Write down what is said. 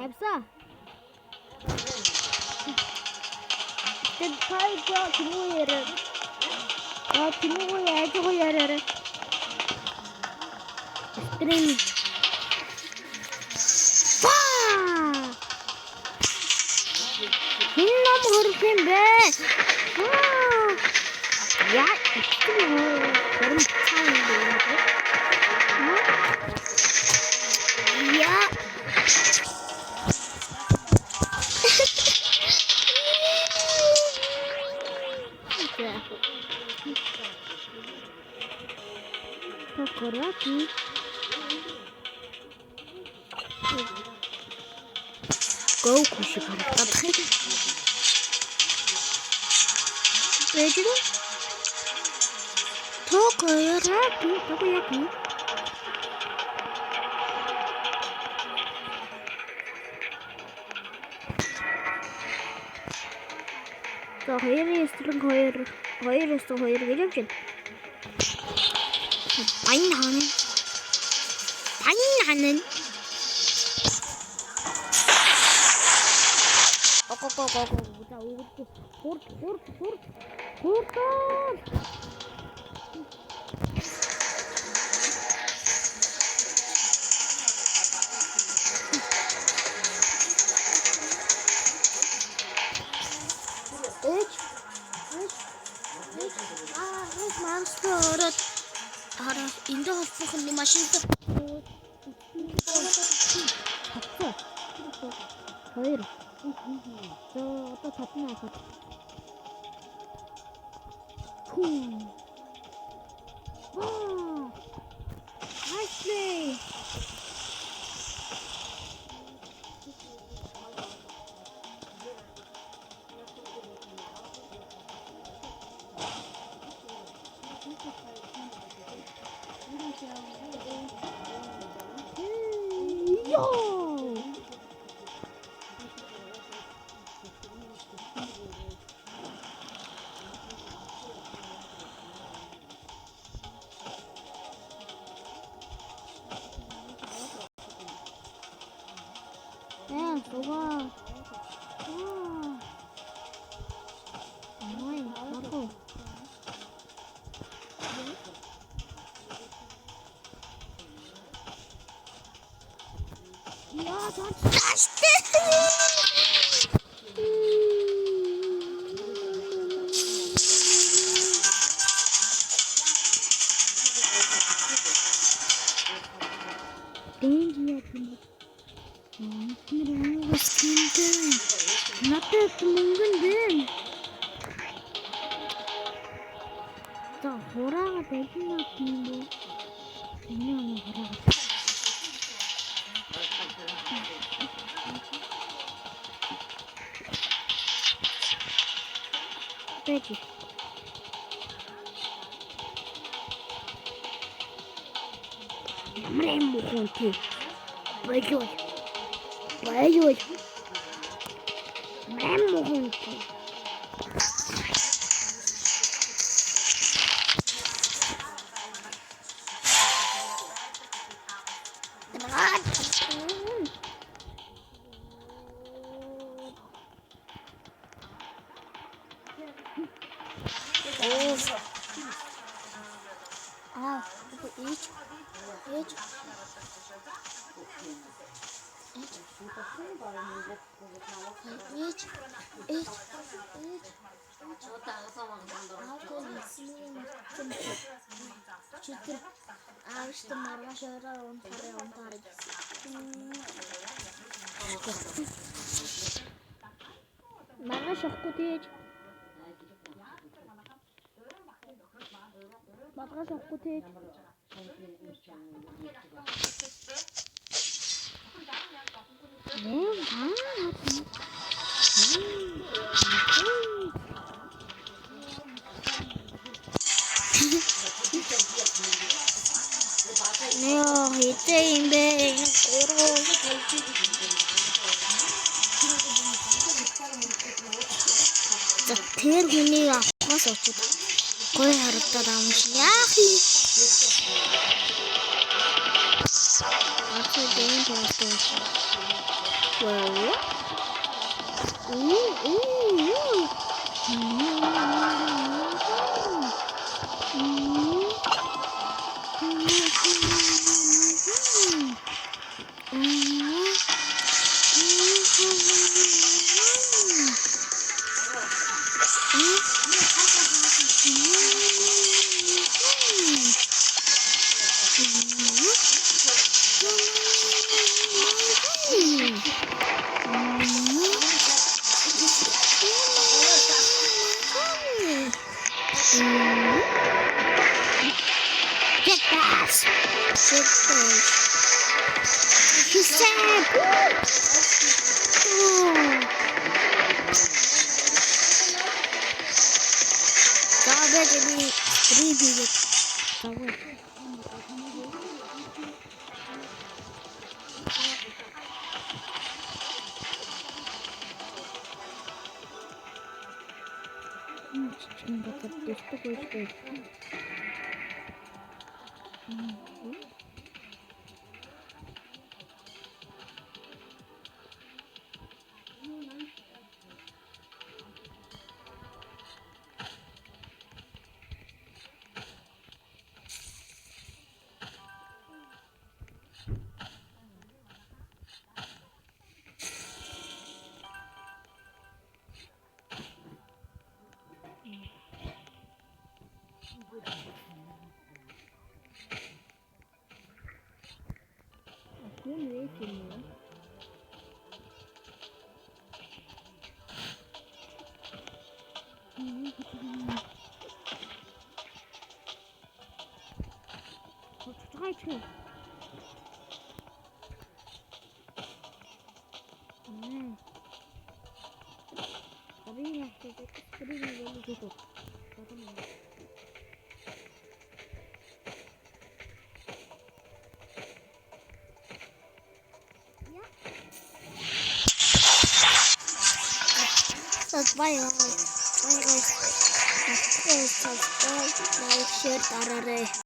Явсан. Тэд тайгаа тэмүү яраа. Тэмүү яаж яриараа. Стрим. Хинном хөрсөн бэ? Яа, гэрм цаан дээ. Яа. Аккуратно. Гоу шикарно. Подходи. Видишь? Только я пью. То хоёр гэж байна. Банан. Монстр. Ара энд холбох нь машинтай. Хоёр. Одоо татна хат. Nice. Wow. Ja, das Надад мөнгөн дээ. За хураага байна тийм үү? Энэ хураага. Пети. Мремо хонти. Байжой. Мремо хонти. Что маргаш он парит. Маргаш охкутеж. Маргаш охкутеж. Hitting bang. Тэр хүнийг авахаас очоод гой харагдаад ам шиг яах юм. Ачаа дэйн тоостой. Wow. Get that! He said, bye guys. Subscribe, like, share,